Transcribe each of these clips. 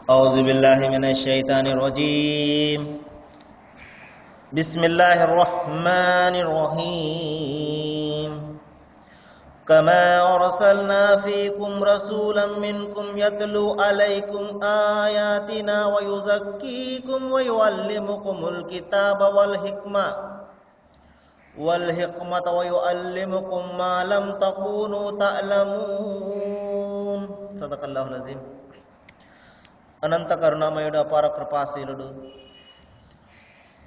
أعوذ بالله من الشيطان الرجيم. بسم الله الرحمن الرحيم. كما أرسلنا فيكم رسولا منكم يتلو عليكم آياتنا ويزكيكم ويعلمكم الكتاب والحكمة ويعلمكم ما لم تكونوا تعلمون. صدق الله العظيم. అనంత కరుణామయుడు, అపార కృపాశీలుడు,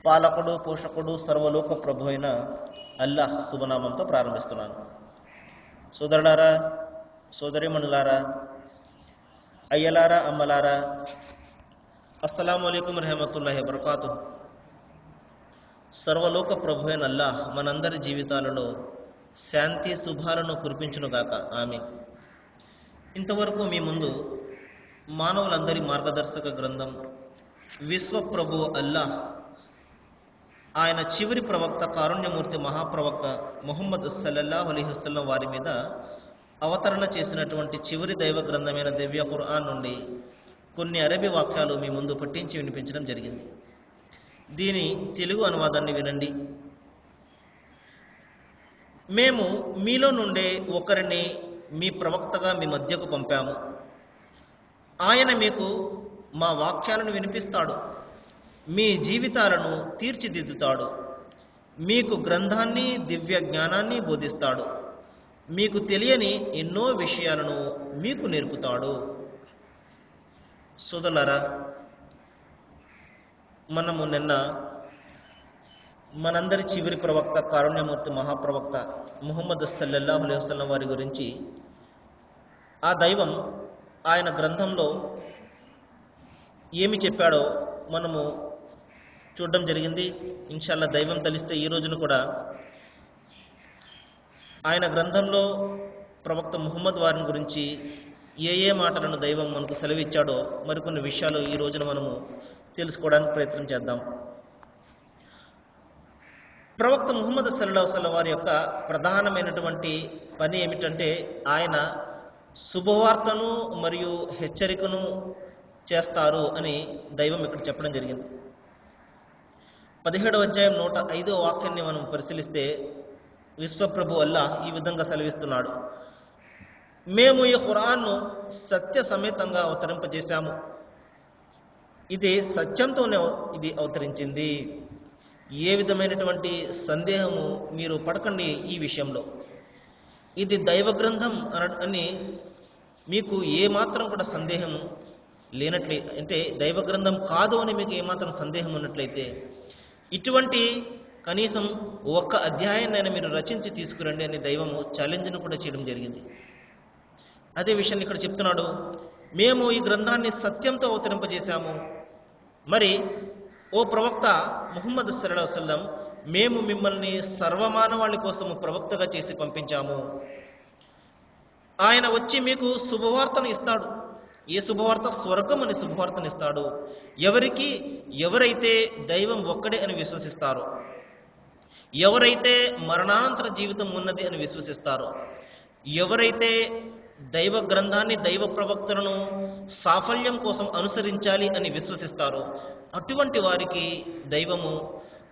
పాలకుడు, పోషకుడు, సర్వలోక ప్రభు అయిన అల్లాహ్ శుభనామంతో ప్రారంభిస్తున్నాను. సోదరులారా, సోదరిమణులారా, అయ్యలారా, అమ్మలారా, అస్సలాము అలైకుం రహమతుల్లాహి వబరకాతుహు. సర్వలోక ప్రభు అయిన అల్లాహ్ మనందరి జీవితాలలో శాంతి శుభాలను కురిపించునుగాక. ఆమీన్. ఇంతవరకు మీ ముందు మానవులందరి మార్గదర్శక గ్రంథం విశ్వప్రభు అల్లాహ్ ఆయన చివరి ప్రవక్త, కారుణ్యమూర్తి, మహాప్రవక్త ముహమ్మద్ సల్లల్లాహు అలైహి వసల్లం వారి మీద అవతరణ చేసినటువంటి చివరి దైవ గ్రంథమైన దివ్య ఖురాన్ నుండి కొన్ని అరబీ వాక్యాలు మీ ముందు పట్టించి వినిపించడం జరిగింది. దీని తెలుగు అనువాదాన్ని వినండి. మేము మీలో నుండే ఒకరిని మీ ప్రవక్తగా మీ మధ్యకు పంపాము. ఆయన మీకు మా వాక్యాలను వినిపిస్తాడు, మీ జీవితాలను తీర్చిదిద్దుతాడు, మీకు గ్రంథాన్ని, దివ్య జ్ఞానాన్ని బోధిస్తాడు, మీకు తెలియని ఎన్నో విషయాలను మీకు నేర్పుతాడు. సోదరులారా, మనము నిన్న మనందరి చివరి ప్రవక్త, కారుణ్యమూర్తి, మహాప్రవక్త ముహమ్మద్ సల్లల్లాహు అలైహి వసల్లం వారి గురించి, ఆ దైవం ఆయన గ్రంథంలో ఏమి చెప్పాడో మనము చూడడం జరిగింది. ఇన్షాల్లా దైవం తలిస్తే ఈ రోజున కూడా ఆయన గ్రంథంలో ప్రవక్త ముహమ్మద్ వారిని గురించి ఏ మాటలను దైవం మనకు సెలవిచ్చాడో మరికొన్ని విషయాలు ఈ రోజున మనము తెలుసుకోవడానికి ప్రయత్నం చేద్దాం. ప్రవక్త ముహమ్మద్ సల్లల్లాహు అలైహి వసల్లం వారి యొక్క ప్రధానమైనటువంటి పని ఏమిటంటే ఆయన శుభవార్తను మరియు హెచ్చరికను చేస్తారు అని దైవం ఇక్కడ చెప్పడం జరిగింది. 17వ అధ్యాయం 105వ వాక్యాన్ని మనం పరిశీలిస్తే విశ్వప్రభు అల్లాహ్ ఈ విధంగా సెలవిస్తున్నాడు: మేము ఈ ఖురాన్ను సత్య సమేతంగా అవతరింపజేశాము. ఇది సత్యంతోనే ఇది అవతరించింది. ఏ విధమైనటువంటి సందేహము మీరు పడకండి ఈ విషయంలో. ఇది దైవ గ్రంథం అని మీకు ఏమాత్రం కూడా సందేహం లేనట్లే, అంటే దైవ గ్రంథం కాదు అని మీకు ఏమాత్రం సందేహం ఉన్నట్లయితే ఇటువంటి కనీసం ఒక్క అధ్యాయాన్ని మీరు రచించి తీసుకురండి అని దైవము ఛాలెంజ్ను కూడా చేయడం జరిగింది. అదే విషయాన్ని ఇక్కడ చెప్తున్నాడు. మేము ఈ గ్రంథాన్ని సత్యంతో అవతరింపజేశాము. మరి ఓ ప్రవక్త ముహమ్మద్ సల్లల్లాహు అలైహి వసల్లం, మేము మిమ్మల్ని సర్వమానవాళి కోసము ప్రవక్తగా చేసి పంపించాము. ఆయన వచ్చి మీకు శుభవార్తను ఇస్తాడు. ఏ శుభవార్త? స్వర్గం అనే శుభవార్తను ఇస్తాడు. ఎవరైతే దైవం ఒక్కడే అని విశ్వసిస్తారో, ఎవరైతే మరణానంతర జీవితం ఉన్నది అని విశ్వసిస్తారో, ఎవరైతే దైవ గ్రంథాన్ని, దైవ ప్రవక్తలను సాఫల్యం కోసం అనుసరించాలి అని విశ్వసిస్తారో అటువంటి వారికి దైవము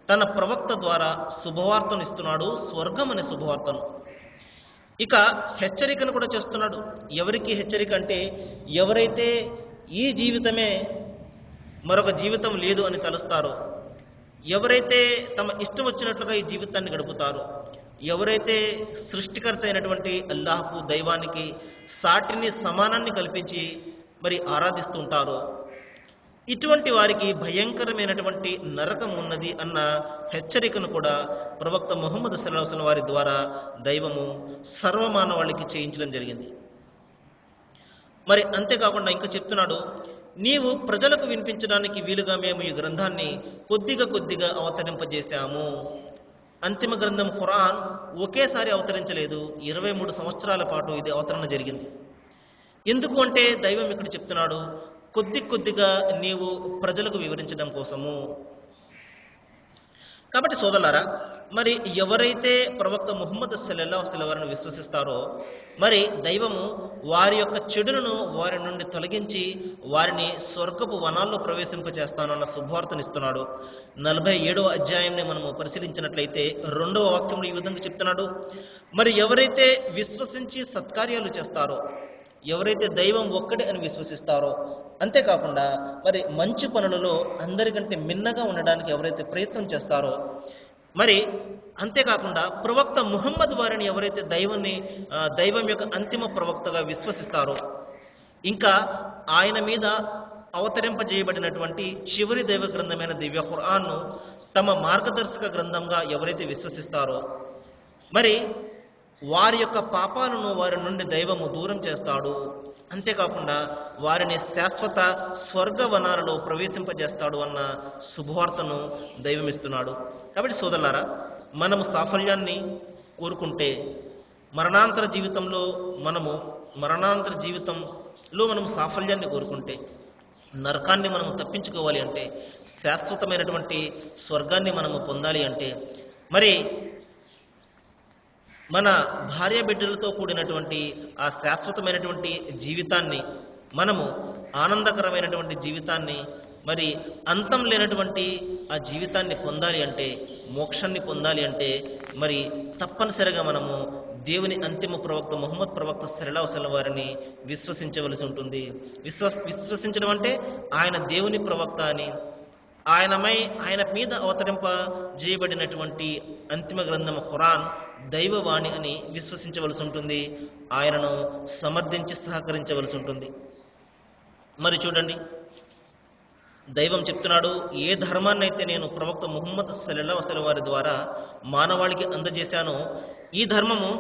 తన ప్రవక్త ద్వారా శుభవార్తను ఇస్తున్నాడు, స్వర్గం అనే శుభవార్తను. ఇక హెచ్చరికను కూడా చేస్తున్నాడు. ఎవరికి హెచ్చరిక అంటే, ఎవరైతే ఈ జీవితమే మరొక జీవితం లేదు అని తలుస్తారో, ఎవరైతే తమ ఇష్టం వచ్చినట్లుగా ఈ జీవితాన్ని గడుపుతారో, ఎవరైతే సృష్టికర్త అయినటువంటి అల్లాహ్కు, దైవానికి సాటిని, సమానాన్ని కల్పించి మరి ఆరాధిస్తుంటారో ఇటువంటి వారికి భయంకరమైనటువంటి నరకం ఉన్నది అన్న హెచ్చరికను కూడా ప్రవక్త ముహమ్మద్ సల్లల్లాహు అలైహి వసల్లం వారి ద్వారా దైవము సర్వమానవాళికి చేయించడం జరిగింది. మరి అంతేకాకుండా ఇంకా చెప్తున్నాడు, నీవు ప్రజలకు వినిపించడానికి వీలుగా మేము ఈ గ్రంథాన్ని కొద్దిగా అవతరింపజేశాము. అంతిమ గ్రంథం ఖురాన్ ఒకేసారి అవతరించలేదు, 23 సంవత్సరాల పాటు ఇది అవతరణ జరిగింది. ఎందుకు అంటే దైవం ఇక్కడ చెప్తున్నాడు, కొద్దిగా నీవు ప్రజలకు వివరించడం కోసము. కాబట్టి సోదరులారా, మరి ఎవరైతే ప్రవక్త ముహమ్మద్ సల్లల్లాహు అలైహి వసల్లం వారిని విశ్వసిస్తారో మరి దైవము వారి యొక్క చెడులను వారి నుండి తొలగించి వారిని స్వర్గపు వనాల్లో ప్రవేశింపచేస్తానన్న శుభవార్తనిస్తున్నాడు. 47వ అధ్యాయంని మనము పరిశీలించినట్లయితే 2వ వాక్యంలో ఈ విధంగా చెప్తున్నాడు, మరి ఎవరైతే విశ్వసించి సత్కార్యాలు చేస్తారో, ఎవరైతే దైవం ఒక్కడే అని విశ్వసిస్తారో, అంతేకాకుండా మరి మంచి పనులలో అందరికంటే మిన్నగా ఉండడానికి ఎవరైతే ప్రయత్నం చేస్తారో, మరి అంతేకాకుండా ప్రవక్త ముహమ్మద్ వారిని ఎవరైతే దైవం యొక్క అంతిమ ప్రవక్తగా విశ్వసిస్తారో, ఇంకా ఆయన మీద అవతరింపజేయబడినటువంటి చివరి దైవ గ్రంథమైన దివ్య ఖురాన్ను తమ మార్గదర్శక గ్రంథంగా ఎవరైతే విశ్వసిస్తారో, మరి వారి యొక్క పాపాలను వారి నుండి దైవము దూరం చేస్తాడు. అంతేకాకుండా వారిని శాశ్వత స్వర్గవనాలలో ప్రవేశింపజేస్తాడు అన్న శుభవార్తను దైవం ఇస్తున్నాడు. కాబట్టి సోదరులారా, మనము సాఫల్యాన్ని కోరుకుంటే, మరణాంతర జీవితంలో మనము సాఫల్యాన్ని కోరుకుంటే, నరకాన్ని మనము తప్పించుకోవాలి అంటే, శాశ్వతమైనటువంటి స్వర్గాన్ని మనము పొందాలి అంటే, మరి మన భార్య బిడ్డలతో కూడినటువంటి ఆ శాశ్వతమైనటువంటి జీవితాన్ని, మనము ఆనందకరమైనటువంటి జీవితాన్ని, మరి అంతం లేనటువంటి ఆ జీవితాన్ని పొందాలి అంటే, మోక్షాన్ని పొందాలి అంటే, మరి తప్పనిసరిగా మనము దేవుని అంతిమ ప్రవక్త ముహమ్మద్ ప్రవక్త సల్లల్లాహు అలైహి వసల్లం వారిని విశ్వసించవలసి ఉంటుంది. విశ్వసించడం అంటే ఆయన దేవుని ప్రవక్త అని, ఆయన మీద అవతరింపజేయబడినటువంటి అంతిమ గ్రంథము ఖురాన్ దైవవాణి అని విశ్వసించవలసి ఉంటుంది. ఆయనను సమర్థించి సహకరించవలసి ఉంటుంది. మరి చూడండి, దైవం చెప్తున్నాడు, ఏ ధర్మాన్ని అయితే నేను ప్రవక్త ముహమ్మద్ సల్లల్లాహు అలైహి వసల్లం వారి ద్వారా మానవాళికి అందజేశానో, ఈ ధర్మము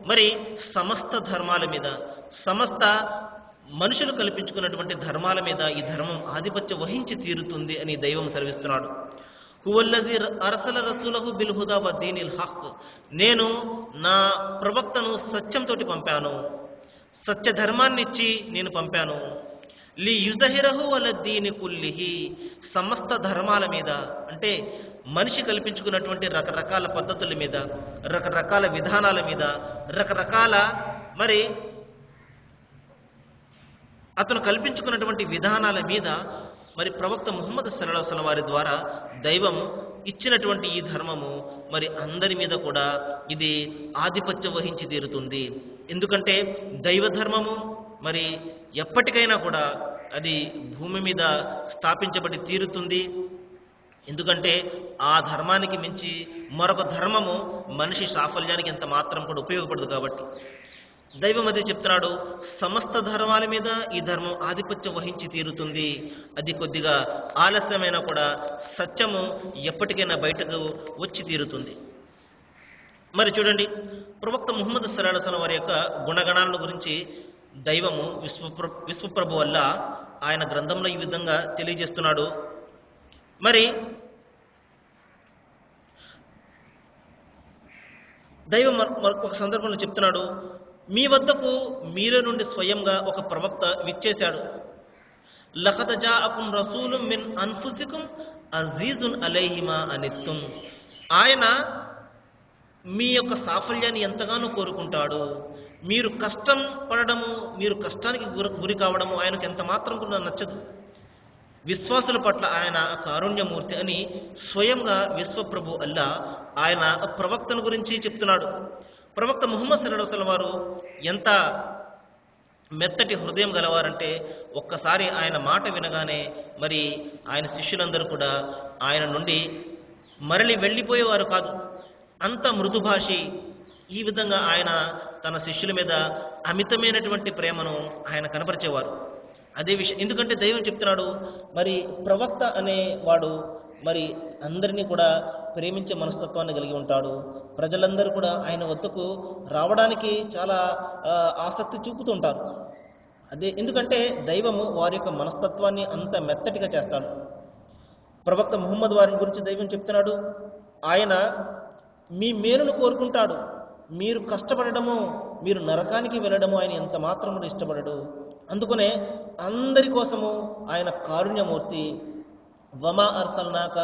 మరి సమస్త ధర్మాల మీద, సమస్త మనుషులు కల్పించుకున్నటువంటి ధర్మాల మీద ఈ ధర్మం ఆధిపత్యం వహించి తీరుతుంది అని దైవం సెలవిస్తున్నాడు. హువల్లజీ అర్సల రసూలహు బిల్ హుదా వ దీనిల్ హక్, నేను నా ప్రవక్తను సత్యంతో పంపాను, సత్య ధర్మాన్ని ఇచ్చి నేను పంపాను. లి యుజహిరహు అల దీని కుల్లిహి, సమస్త ధర్మాల మీద, అంటే మనిషి కల్పించుకున్నటువంటి రకరకాల పద్ధతుల మీద, రకరకాల విధానాల మీద, రకరకాల మరి అతను కల్పించుకున్నటువంటి విధానాల మీద మరి ప్రవక్త ముహమ్మద్ సల్లల్లాహు అలైహి వసల్లం వారి ద్వారా దైవం ఇచ్చినటువంటి ఈ ధర్మము మరి అందరి మీద కూడా ఇది ఆధిపత్యం వహించి తీరుతుంది. ఎందుకంటే దైవ ధర్మము మరి ఎప్పటికైనా కూడా అది భూమి మీద స్థాపించబడి తీరుతుంది. ఎందుకంటే ఆ ధర్మానికి మించి మరొక ధర్మము మనిషి సాఫల్యానికి ఎంత మాత్రం కూడా ఉపయోగపడదు. కాబట్టి దైవం అదే చెప్తున్నాడు, సమస్త ధర్మాల మీద ఈ ధర్మం ఆధిపత్యం వహించి తీరుతుంది. అది కొద్దిగా ఆలస్యమైనా కూడా సత్యము ఎప్పటికైనా బయటకు వచ్చి తీరుతుంది. మరి చూడండి, ప్రవక్త ముహమ్మద్ సల్లల్లాహు అలైహి వసల్లం వారి యొక్క గుణగణాలను గురించి దైవము విశ్వప్రభు వల్ల ఆయన గ్రంథంలో ఈ విధంగా తెలియజేస్తున్నాడు. మరి దైవం మరొక సందర్భంలో చెప్తున్నాడు, మీ వద్దకు మీరే నుండి స్వయంగా ఒక ప్రవక్త విచ్చేశాడు. లఖద్ జాఅకుం రసూలుం మిన్ అన్ఫుసికుం అజీజున్ అలైహి మా అనిత్తుం, ఆయన మీ యొక్క సాఫల్యాన్ని ఎంతగానో కోరుకుంటాడు. మీరు కష్టం పడడము, మీరు కష్టానికి గురి కావడము ఆయనకు ఎంత మాత్రం కూడా నచ్చదు. విశ్వాసుల పట్ల ఆయన కారుణ్యమూర్తి అని స్వయంగా విశ్వప్రభు అల్లా ఆయన ప్రవక్తను గురించి చెప్తున్నాడు. ప్రవక్త ముహమ్మద్ సల్లల్లాహు అలైహి వసల్లం వారు ఎంత మెత్తటి హృదయం గలవారంటే, ఒక్కసారి ఆయన మాట వినగానే మరి ఆయన శిష్యులందరూ కూడా ఆయన నుండి మరలి వెళ్ళిపోయేవారు కాదు. అంత మృదుభాషి. ఈ విధంగా ఆయన తన శిష్యుల మీద అమితమైనటువంటి ప్రేమను ఆయన కనపరిచేవారు. అదే విషయం, ఎందుకంటే దైవం చెప్తున్నాడు, మరి ప్రవక్త అనేవాడు మరి అందరినీ కూడా ప్రేమించే మనస్తత్వాన్ని కలిగి ఉంటాడు. ప్రజలందరూ కూడా ఆయన వద్దకు రావడానికి చాలా ఆసక్తి చూపుతుంటారు. అదే ఎందుకంటే దైవము వారి యొక్క మనస్తత్వాన్ని అంత మెత్తటిగా చేస్తాడు. ప్రవక్త ముహమ్మద్ వారిని గురించి దైవం చెప్తున్నాడు, ఆయన మీ మేలును కోరుకుంటాడు. మీరు కష్టపడడము, మీరు నరకానికి వెళ్ళడము ఆయన ఎంత మాత్రం కూడా ఇష్టపడడు. అందుకనే అందరి కోసము ఆయన కారుణ్యమూర్తి. వమా అర్సల్నాక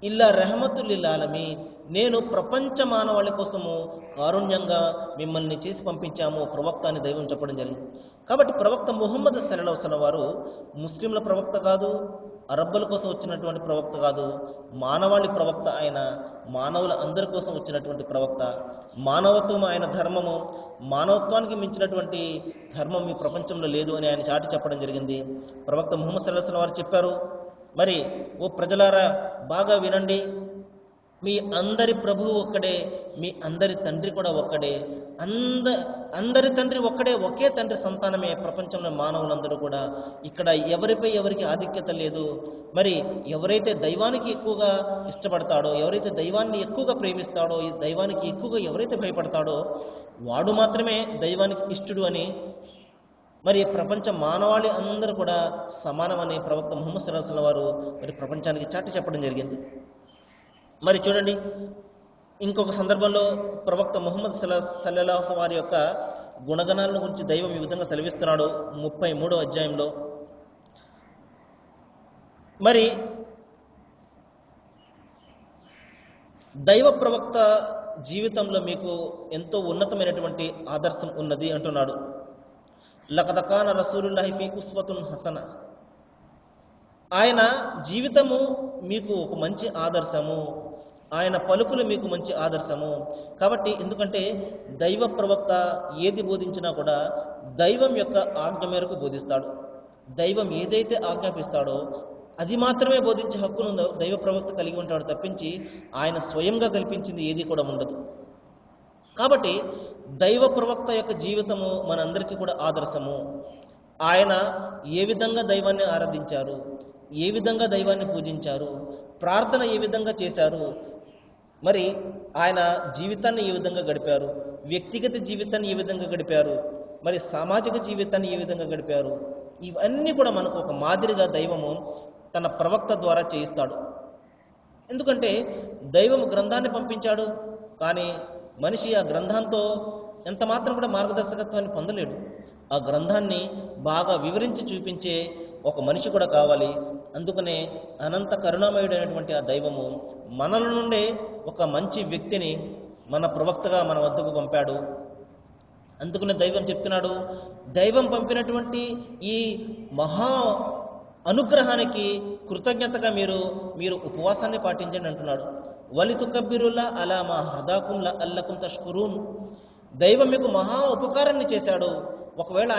ఇల్లా రెహమతుల్ లిల్ ఆలమీన్, నేను ప్రపంచ మానవాళి కోసము కారుణ్యంగా మిమ్మల్ని చేసి పంపించాము ప్రవక్త అని దైవం చెప్పడం జరిగింది. కాబట్టి ప్రవక్త ముహమ్మద్ సల్లల్లాహు అలైహి వసల్లం వారు ముస్లింల ప్రవక్త కాదు, అరబ్బుల కోసం వచ్చినటువంటి ప్రవక్త కాదు, మానవాళి ప్రవక్త. ఆయన మానవుల అందరి కోసం వచ్చినటువంటి ప్రవక్త. మానవత్వం ఆయన ధర్మము, మానవత్వానికి మించినటువంటి ధర్మం ఈ ప్రపంచంలో లేదు అని ఆయన చాటి చెప్పడం జరిగింది. ప్రవక్త ముహమ్మద్ సల్లల్లాహు అలైహి వసల్లం వారు చెప్పారు, మరి ఓ ప్రజలారా బాగా వినండి, మీ అందరి ప్రభువు ఒక్కడే, మీ అందరి తండ్రి కూడా ఒక్కడే, అందరి తండ్రి ఒక్కడే, ఒకే తండ్రి సంతానమే ప్రపంచంలో మానవులందరూ కూడా. ఇక్కడ ఎవరిపై ఎవరికి ఆధిక్యత లేదు. మరి ఎవరైతే దైవానికి ఎక్కువగా ఇష్టపడతాడో, ఎవరైతే దైవాన్ని ఎక్కువగా ప్రేమిస్తాడో, ఈ దైవానికి ఎక్కువగా ఎవరైతే భయపడతాడో వాడు మాత్రమే దైవానికి ఇష్టడు అని, మరి ప్రపంచ మానవాళి అందరూ కూడా సమానమని ప్రవక్త ముహమ్మద్ సల్లల్లాహు అలైహి వసల్లం వారు మరి ప్రపంచానికి చాటి చెప్పడం జరిగింది. మరి చూడండి, ఇంకొక సందర్భంలో ప్రవక్త ముహమ్మద్ సల్లల్లాహు అలైహి వసల్లం వారి యొక్క గుణగణాలను గురించి దైవం ఈ విధంగా సెలవిస్తున్నాడు 33వ అధ్యాయంలో. మరి దైవ ప్రవక్త జీవితంలో మీకు ఎంతో ఉన్నతమైనటువంటి ఆదర్శం ఉన్నది అంటున్నాడు. లఖద్ కాన రసూలుల్లాహి ఫీ ఉస్వతున్ హసన, ఆయన జీవితము మీకు ఒక మంచి ఆదర్శము, ఆయన పలుకులు మీకు మంచి ఆదర్శము. కాబట్టి ఎందుకంటే దైవ ప్రవక్త ఏది బోధించినా కూడా దైవం యొక్క ఆజ్ఞ మేరకు బోధిస్తాడు. దైవం ఏదైతే ఆజ్ఞాపిస్తాడో అది మాత్రమే బోధించే హక్కును దైవ ప్రవక్త కలిగి ఉంటాడు తప్పించి ఆయన స్వయంగా కల్పించింది ఏది కూడా ఉండదు. కాబట్టి దైవ ప్రవక్త యొక్క జీవితము మనందరికీ కూడా ఆదర్శము. ఆయన ఏ విధంగా దైవాన్ని ఆరాధించారు, ఏ విధంగా దైవాన్ని పూజించారు, ప్రార్థన ఏ విధంగా చేశారు, మరి ఆయన జీవితాన్ని ఏ విధంగా గడిపారు, వ్యక్తిగత జీవితాన్ని ఏ విధంగా గడిపారు, మరి సామాజిక జీవితాన్ని ఏ విధంగా గడిపారు, ఇవన్నీ కూడా మనకు ఒక మాదిరిగా దైవము తన ప్రవక్త ద్వారా చేయిస్తాడు. ఎందుకంటే దైవము గ్రంథాన్ని పంపించాడు, కానీ మనిషి ఆ గ్రంథంతో ఎంత మాత్రం కూడా మార్గదర్శకత్వాన్ని పొందలేడు. ఆ గ్రంథాన్ని బాగా వివరించి చూపించే ఒక మనిషి కూడా కావాలి. అందుకనే అనంత కరుణామయుడైనటువంటి ఆ దైవము మనల నుండే ఒక మంచి వ్యక్తిని మన ప్రవక్తగా మన వద్దకు పంపాడు. అందుకనే దైవం చెప్తున్నాడు, దైవం పంపినటువంటి ఈ మహా అనుగ్రహానికి కృతజ్ఞతగా మీరు ఉపవాసాన్ని పాటించండి అంటున్నాడు. వలితుకబ్బిరుల్లా అలా మా హదాకుం లఅల్లకుం తష్కురూన్, దైవం మీకు మహా ఉపకారాన్ని చేశాడు. ఒకవేళ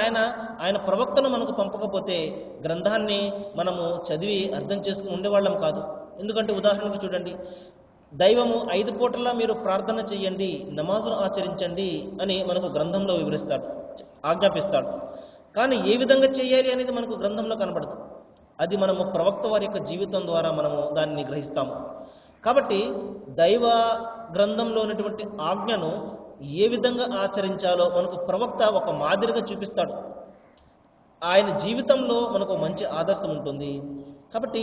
ఆయన ప్రవక్తను మనకు పంపకపోతే గ్రంథాన్ని మనము చదివి అర్థం చేసుకుని ఉండేవాళ్ళం కాదు. ఎందుకంటే ఉదాహరణకు చూడండి, దైవము 5 పూటలా మీరు ప్రార్థన చెయ్యండి, నమాజును ఆచరించండి అని మనకు గ్రంథంలో వివరిస్తాడు, ఆజ్ఞాపిస్తాడు. కానీ ఏ విధంగా చేయాలి అనేది మనకు గ్రంథంలో కనబడదు. అది మనము ప్రవక్త వారి యొక్క జీవితం ద్వారా మనము దాన్ని గ్రహిస్తాము. కాబట్టి దైవ గ్రంథంలో ఉన్నటువంటి ఆజ్ఞను ఏ విధంగా ఆచరించాలో మనకు ప్రవక్త ఒక మాదిరిగా చూపిస్తాడు. ఆయన జీవితంలో మనకు మంచి ఆదర్శం ఉంటుంది. కాబట్టి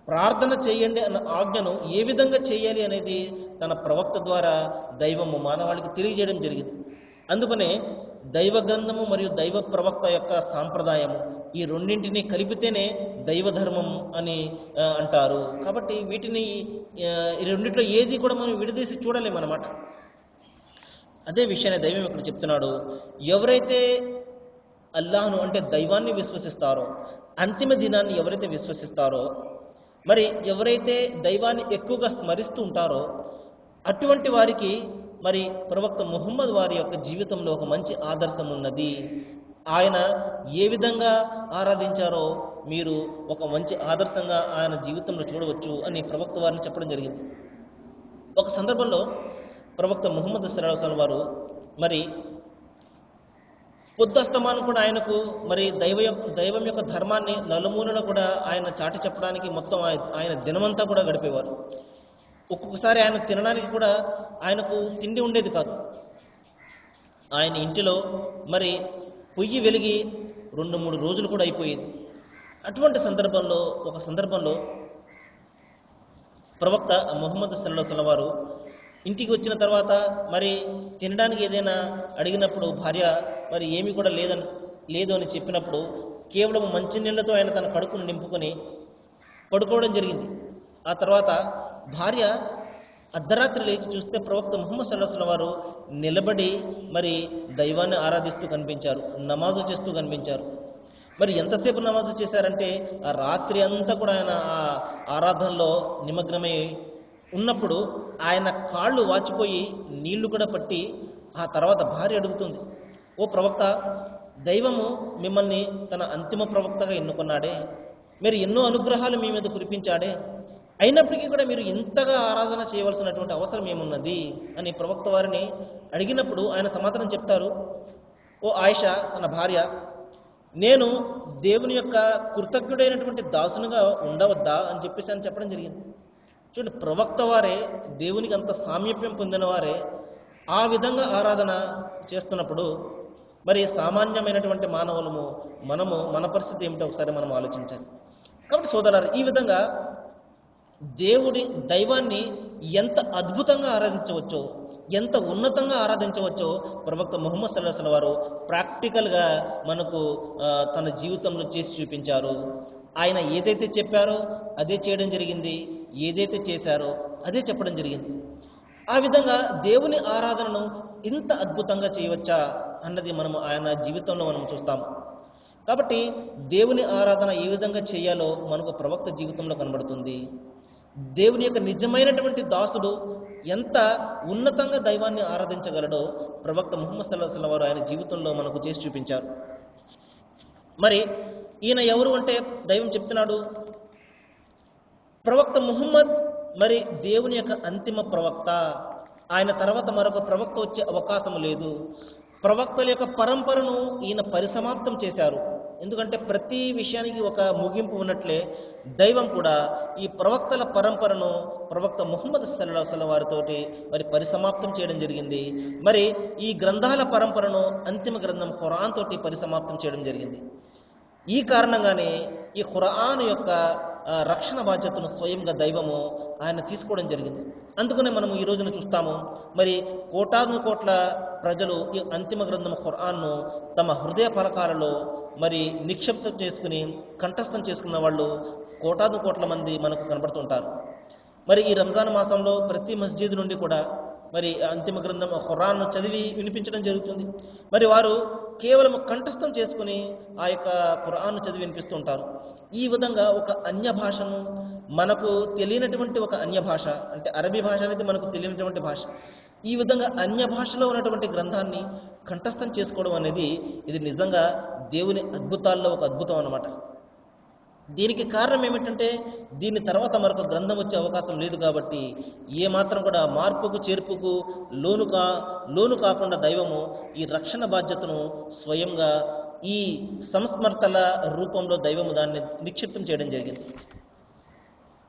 ప్రార్థన చేయండి అన్న ఆజ్ఞను ఏ విధంగా చేయాలి అనేది తన ప్రవక్త ద్వారా దైవము మానవాళికి తెలియజేయడం జరిగింది. అందుకనే దైవ గ్రంథము మరియు దైవ ప్రవక్త యొక్క సాంప్రదాయము ఈ రెండింటినీ కలిపితేనే దైవ ధర్మం అని అంటారు. కాబట్టి వీటిని ఈ రెండిట్లో ఏది కూడా మనం విడదీసి చూడలేమన్నమాట. అదే విషయాన్ని దైవం ఇక్కడ చెప్తున్నాడు, ఎవరైతే అల్లాహ్ను అంటే దైవాన్ని విశ్వసిస్తారో, అంతిమ దినాన్ని ఎవరైతే విశ్వసిస్తారో, మరి ఎవరైతే దైవాన్ని ఎక్కువగా స్మరిస్తూ ఉంటారో అటువంటి వారికి మరి ప్రవక్త ముహమ్మద్ వారి యొక్క జీవితంలో ఒక మంచి ఆదర్శం ఉన్నది. ఆయన ఏ విధంగా ఆరాధించారో మీరు ఒక మంచి ఆదర్శంగా ఆయన జీవితంలో చూడవచ్చు అని ప్రవక్త వారిని చెప్పడం జరిగింది. ఒక సందర్భంలో ప్రవక్త ముహమ్మద్ సల్లల్లాహు అలైహి వసల్లం వారు మరి పొద్దస్తమానం కూడా ఆయనకు మరి దైవం యొక్క ధర్మాన్ని నలుమూలలో కూడా ఆయన చాటి చెప్పడానికి మొత్తం ఆయన దినమంతా కూడా గడిపేవారు. ఒక్కొక్కసారి ఆయన తినడానికి కూడా ఆయనకు తిండి ఉండేది కాదు. ఆయన ఇంటిలో మరి పొయ్యి వెలిగి 2-3 రోజులు కూడా అయిపోయేది. అటువంటి సందర్భంలో ఒక సందర్భంలో ప్రవక్త ముహమ్మద్ సల్లల్లాహు అలైహి వసల్లం వారు ఇంటికి వచ్చిన తర్వాత మరి తినడానికి ఏదైనా అడిగినప్పుడు భార్య మరి ఏమీ కూడా లేదు అని చెప్పినప్పుడు కేవలం మంచినీళ్లతో ఆయన తన కడుపును నింపుకొని పడుకోవడం జరిగింది. ఆ తర్వాత భార్య అర్ధరాత్రి లేచి చూస్తే ప్రవక్త ముహమ్మద్ సల్లల్లాహు అలైహి వసల్లం వారు నిలబడి మరి దైవాన్ని ఆరాధిస్తూ కనిపించారు, నమాజు చేస్తూ కనిపించారు. మరి ఎంతసేపు నమాజు చేశారంటే ఆ రాత్రి అంతా కూడా ఆయన ఆ ఆరాధనలో నిమగ్నమై ఉన్నప్పుడు ఆయన కాళ్ళు వాచిపోయి నీళ్లు కూడా పట్టి ఆ తర్వాత భార్య అడుగుతుంది, ఓ ప్రవక్త, దైవము మిమ్మల్ని తన అంతిమ ప్రవక్తగా ఎన్నుకున్నాడే, మీరు ఎన్నో అనుగ్రహాలు మీ మీద కురిపించాడే, అయినప్పటికీ కూడా మీరు ఇంతగా ఆరాధన చేయవలసినటువంటి అవసరం ఏమున్నది అని ప్రవక్త వారిని అడిగినప్పుడు ఆయన సమాధానం చెప్తారు, ఓ ఆయిషా తన భార్య, నేను దేవుని యొక్క కృతజ్ఞుడైనటువంటి దాసునిగా ఉండవద్దా అని చెప్పేసి అని చెప్పడం జరిగింది. చూడండి, ప్రవక్త వారే దేవునికి అంత సామీప్యం పొందిన వారే ఆ విధంగా ఆరాధన చేస్తున్నప్పుడు మరి సామాన్యమైనటువంటి మానవులము మన పరిస్థితి ఏమిటో ఒకసారి మనం ఆలోచించాలి. కాబట్టి సోదరులారా, ఈ విధంగా దైవాన్ని ఎంత అద్భుతంగా ఆరాధించవచ్చో, ఎంత ఉన్నతంగా ఆరాధించవచ్చో ప్రవక్త ముహమ్మద్ సల్లల్లాహు అలైహి వసల్లం వారు ప్రాక్టికల్గా మనకు తన జీవితంలో చేసి చూపించారు. ఆయన ఏదైతే చెప్పారో అదే చేయడం జరిగింది, ఏదైతే చేశారో అదే చెప్పడం జరిగింది. ఆ విధంగా దేవుని ఆరాధనను ఇంత అద్భుతంగా చేయవచ్చా అన్నది మనం ఆయన జీవితంలో మనం చూస్తాము. కాబట్టి దేవుని ఆరాధన ఏ విధంగా చేయాలో మనకు ప్రవక్త జీవితంలో కనబడుతుంది. దేవుని యొక్క నిజమైనటువంటి దాసుడు ఎంత ఉన్నతంగా దైవాన్ని ఆరాధించగలడో ప్రవక్త ముహమ్మద్ సల్లల్లాహు అలైహి వసల్లం వారు ఆయన జీవితంలో మనకు చేసి చూపించారు. మరి ఈయన ఎవరు అంటే దైవం చెప్తున్నాడు, ప్రవక్త ముహమ్మద్ మరి దేవుని యొక్క అంతిమ ప్రవక్త, ఆయన తర్వాత మరొక ప్రవక్త వచ్చే అవకాశం లేదు. ప్రవక్తల యొక్క పరంపరను ఈయన పరిసమాప్తం చేశారు. ఎందుకంటే ప్రతి విషయానికి ఒక ముగింపు ఉన్నట్లే దైవం కూడా ఈ ప్రవక్తల పరంపరను ప్రవక్త ముహమ్మద్ సల్లల్లాహు అలైహి వసల్లం వారితోటి మరి పరిసమాప్తం చేయడం జరిగింది. మరి ఈ గ్రంథాల పరంపరను అంతిమ గ్రంథం ఖురాన్ తోటి పరిసమాప్తం చేయడం జరిగింది. ఈ కారణంగానే ఈ ఖురాన్ యొక్క రక్షణ బాధ్యతను స్వయంగా దైవము ఆయన తీసుకోవడం జరిగింది. అందుకనే మనము ఈ రోజున చూస్తాము, మరి కోటాను కోట్ల ప్రజలు ఈ అంతిమ గ్రంథం ఖురాన్ను తమ హృదయ ఫలకాలలో మరి నిక్షిప్తం చేసుకుని కంఠస్థం చేసుకున్న వాళ్ళు కోటాను కోట్ల మంది మనకు కనబడుతుంటారు. మరి ఈ రంజాన్ మాసంలో ప్రతి మస్జిద్ నుండి కూడా మరి అంతిమ గ్రంథం ఖురాన్ను చదివి వినిపించడం జరుగుతుంది. మరి వారు కేవలం కంఠస్థం చేసుకుని ఆ యొక్క ఖురాన్ను చదివి వినిపిస్తుంటారు. ఈ విధంగా ఒక అన్య భాషను, మనకు తెలియనటువంటి ఒక అన్య భాష అంటే అరబీ భాష అనేది మనకు తెలియనటువంటి భాష, ఈ విధంగా అన్య భాషలో ఉన్నటువంటి గ్రంథాన్ని కంఠస్థం చేసుకోవడం అనేది ఇది నిజంగా దేవుని అద్భుతాల్లో ఒక అద్భుతం అన్నమాట. దీనికి కారణం ఏమిటంటే దీని తర్వాత మరొక గ్రంథం వచ్చే అవకాశం లేదు కాబట్టి ఏమాత్రం కూడా మార్పుకు చేర్పుకు లోను కాకుండా దైవము ఈ రక్షణ బాధ్యతను స్వయంగా ఈ సంస్మర్తల రూపంలో దైవము దాన్ని నిక్షిప్తం చేయడం జరిగింది.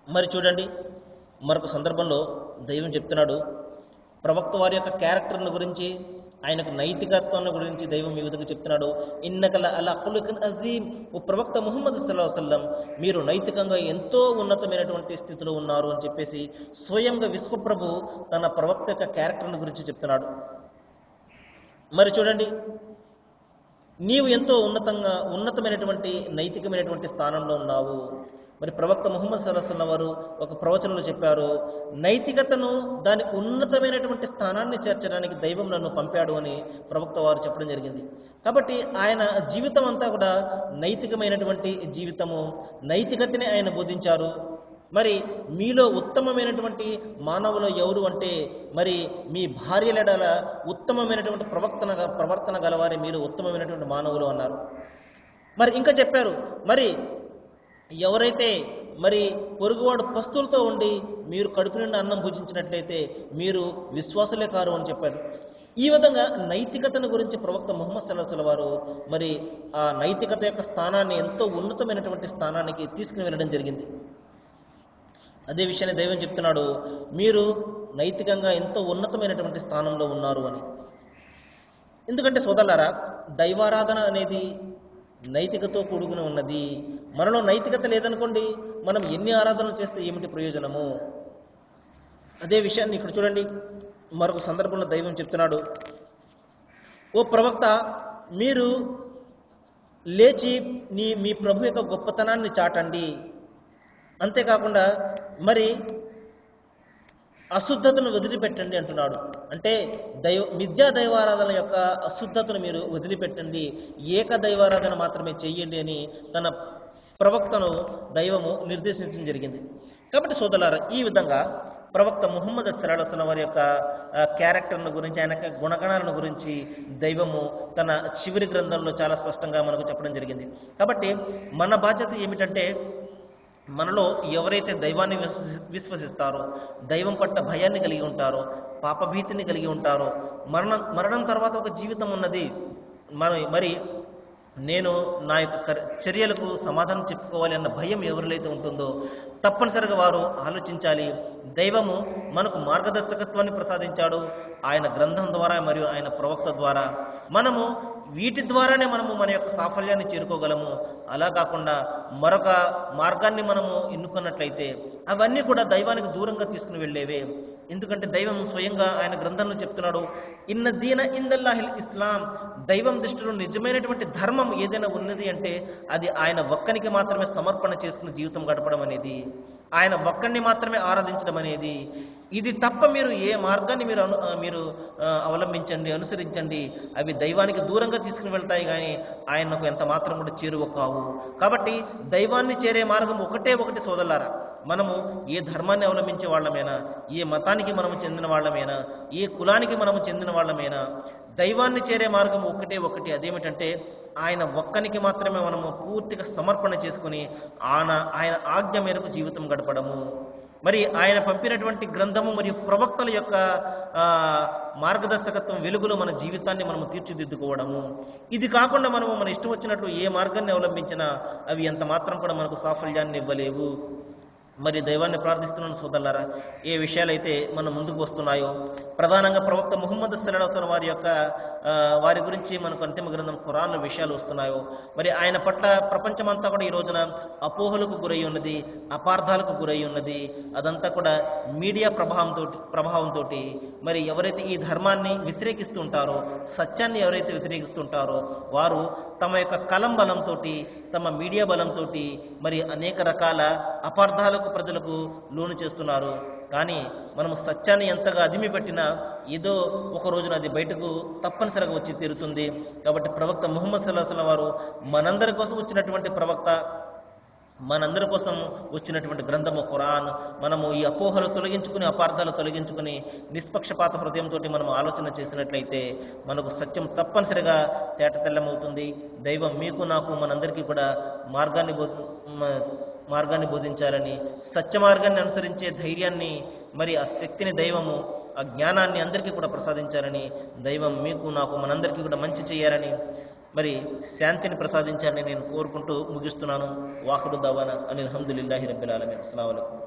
మరి చూడండి, మరొక సందర్భంలో దైవం చెప్తున్నాడు, ప్రవక్త వారి యొక్క క్యారెక్టర్ను గురించి, ఆయనకు నైతికత్వాన్ని గురించి దైవం ఈ విధంగా చెప్తున్నాడు, ఇన్నకల అలా ఖులుఖిన్ అజీమ్, ఓ ప్రవక్త ముహమ్మద్ సల్లల్లాహు అలైహి వసల్లం మీరు నైతికంగా ఎంతో ఉన్నతమైనటువంటి స్థితిలో ఉన్నారు అని చెప్పేసి స్వయంగా విశ్వప్రభు తన ప్రవక్త యొక్క క్యారెక్టర్ను గురించి చెప్తున్నాడు. మరి చూడండి, నీవు ఎంతో ఉన్నతమైనటువంటి నైతికమైనటువంటి స్థానంలో ఉన్నావు. మరి ప్రవక్త ముహమ్మద్ సల్లల్లాహు అలైహి వసల్లం వారు ఒక ప్రవచనంలో చెప్పారు, నైతికతను దాని ఉన్నతమైనటువంటి స్థానాన్ని చేర్చడానికి దైవం నన్ను పంపాడు అని ప్రవక్త వారు చెప్పడం జరిగింది. కాబట్టి ఆయన జీవితం అంతా కూడా నైతికమైనటువంటి జీవితము, నైతికతనే ఆయన బోధించారు. మరి మీలో ఉత్తమమైనటువంటి మానవులు ఎవరు అంటే మరి మీ భార్యలెడల ఉత్తమమైనటువంటి ప్రవర్తన గలవారే మీరు ఉత్తమమైనటువంటి మానవులు అన్నారు. మరి ఇంకా చెప్పారు, మరి ఎవరైతే మరి పొరుగువాడు పస్తులతో ఉండి మీరు కడుపు నిండా అన్నం భుజించినట్లయితే మీరు విశ్వాసులే కారు అని చెప్పారు. ఈ విధంగా నైతికతను గురించి ప్రవక్త ముహమ్మద్ సల్లల్లాహు అలైహి వసల్లం వారు మరి ఆ నైతికత యొక్క స్థానాన్ని ఎంతో ఉన్నతమైనటువంటి స్థానానికి తీసుకుని వెళ్ళడం జరిగింది. అదే విషయాన్ని దైవం చెప్తున్నాడు, మీరు నైతికంగా ఎంతో ఉన్నతమైనటువంటి స్థానంలో ఉన్నారు అని. ఎందుకంటే సోదరులారా, దైవారాధన అనేది నైతికతో కూడుకుని ఉన్నది. మనలో నైతికత లేదనుకోండి, మనం ఎన్ని ఆరాధనలు చేస్తే ఏమిటి ప్రయోజనము? అదే విషయాన్ని ఇక్కడ చూడండి, మరొక సందర్భంలో దైవం చెప్తున్నాడు, ఓ ప్రవక్త మీరు లేచి మీ ప్రభు యొక్క గొప్పతనాన్ని చాటండి, అంతేకాకుండా మరి అశుద్ధతను వదిలిపెట్టండి అంటున్నాడు. అంటే మిథ్యా దైవారాధన యొక్క అశుద్ధతను మీరు వదిలిపెట్టండి, ఏక దైవారాధన మాత్రమే చెయ్యండి అని తన ప్రవక్తను దైవము నిర్దేశించడం జరిగింది. కాబట్టి సోదరులారా, ఈ విధంగా ప్రవక్త ముహమ్మద్ సల్లల్లాహు అలైహి వసల్లం వారి యొక్క క్యారెక్టర్ను గురించి, ఆయన గుణగణాలను గురించి దైవము తన చివరి గ్రంథంలో చాలా స్పష్టంగా మనకు చెప్పడం జరిగింది. కాబట్టి మన బాధ్యత ఏమిటంటే, మనలో ఎవరైతే దైవాన్ని విశ్వసిస్తారో, దైవం పట్ల భయాన్ని కలిగి ఉంటారో, పాపభీతిని కలిగి ఉంటారో, మరణం తర్వాత ఒక జీవితం ఉన్నది, మరి నేను నా యొక్క చర్యలకు సమాధానం చెప్పుకోవాలి అన్న భయం ఎవరిలైతే ఉంటుందో తప్పనిసరిగా వారు ఆలోచించాలి. దైవము మనకు మార్గదర్శకత్వాన్ని ప్రసాదించాడు ఆయన గ్రంథం ద్వారా మరియు ఆయన ప్రవక్త ద్వారా. మనము వీటి ద్వారానే మనము మన యొక్క సాఫల్యాన్ని చేరుకోగలము. అలా కాకుండా మరొక మార్గాన్ని మనము ఎన్నుకున్నట్లయితే అవన్నీ కూడా దైవానికి దూరంగా తీసుకుని వెళ్ళేవే. ఎందుకంటే దైవం స్వయంగా ఆయన గ్రంథంలో చెప్తున్నాడు, ఇన్న దీన ఇందల్లాహిల్ ఇస్లాం, దైవం దృష్టిలో నిజమైనటువంటి ధర్మం ఏదైనా ఉన్నది అంటే అది ఆయన ఒక్కనికి మాత్రమే సమర్పణ చేసుకుని జీవితం గడపడం అనేది, ఆయన ఒక్కడిని మాత్రమే ఆరాధించడం అనేది. ఇది తప్ప మీరు ఏ మార్గాన్ని మీరు అవలంబించండి, అనుసరించండి, అవి దైవానికి దూరంగా తీసుకుని వెళ్తాయి కానీ ఆయనకు ఎంత మాత్రం కూడా చేరువ కావు. కాబట్టి దైవాన్ని చేరే మార్గం ఒకటి సోదరులారా. మనము ఏ ధర్మాన్ని అవలంబించే వాళ్ళమైనా, ఏ మతానికి మనము చెందిన వాళ్ళమైనా, ఏ కులానికి మనము చెందిన వాళ్ళమైనా, దైవాన్ని చేరే మార్గం ఒకటి, అదేమిటంటే ఆయన ఒక్కనికి మాత్రమే మనము పూర్తిగా సమర్పణ చేసుకుని ఆయన ఆజ్ఞ మేరకు జీవితం గడపడము. మరి ఆయన పంపినటువంటి గ్రంథము మరియు ప్రవక్తల యొక్క మార్గదర్శకత్వం వెలుగులో మన జీవితాన్ని మనము తీర్చిదిద్దుకోవడము. ఇది కాకుండా మనము మన ఇష్టం వచ్చినట్లు ఏ మార్గాన్ని అవలంబించినా అవి ఎంత మాత్రం కూడా మనకు సాఫల్యాన్ని ఇవ్వలేవు. మరి దైవాన్ని ప్రార్థిస్తున్నాను సోదరులారా, ఏ విషయాలైతే మన ముందుకు వస్తున్నాయో, ప్రధానంగా ప్రవక్త ముహమ్మద్ సల్లల్లాహు అలైహి వసల్లం వారి గురించి మనకు అంతిమ గ్రంథం ఖురాన్లో విషయాలు వస్తున్నాయో, మరి ఆయన పట్ల ప్రపంచమంతా కూడా ఈ రోజున అపోహలకు గురై ఉన్నది, అపార్థాలకు గురై ఉన్నది. అదంతా కూడా మీడియా ప్రభావంతో మరి ఎవరైతే ఈ ధర్మాన్ని వ్యతిరేకిస్తూ ఉంటారో, సత్యాన్ని ఎవరైతే వ్యతిరేకిస్తుంటారో వారు తమ యొక్క కలం బలంతో, తమ మీడియా బలంతో మరి అనేక రకాల అపార్థాలకు ప్రజలకు లోను చేస్తున్నారు. కానీ మనము సత్యాన్ని ఎంతగా అదిమి పెట్టినా ఏదో ఒక రోజున అది బయటకు తప్పనిసరిగా వచ్చి తీరుతుంది. కాబట్టి ప్రవక్త ముహమ్మద్ సల్లల్లాహు అలైహి వసల్లం వారు మనందరి కోసం వచ్చినటువంటి ప్రవక్త, మనందరి కోసం వచ్చినటువంటి గ్రంథము ఖురాన్. మనము ఈ అపోహలు తొలగించుకుని, అపార్థాలు తొలగించుకుని నిష్పక్షపాత హృదయంతో మనం ఆలోచన చేసినట్లయితే మనకు సత్యం తప్పనిసరిగా తేటతెల్లమవుతుంది. దైవం మీకు నాకు మనందరికీ కూడా మార్గాన్ని బోధించాలని, సత్య మార్గాన్ని అనుసరించే ధైర్యాన్ని, మరి ఆ శక్తిని దైవము, ఆ జ్ఞానాన్ని అందరికీ కూడా ప్రసాదించాలని, దైవం మీకు నాకు మనందరికీ కూడా మంచి చేయాలని, మరి శాంతిని ప్రసాదించాలని నేను కోరుకుంటూ ముగిస్తున్నాను. వాఖిరు దవానా అనిల్ హమ్దులిల్లాహి రబ్బిల్ ఆలమీన్. అస్సలాము అలైకుం.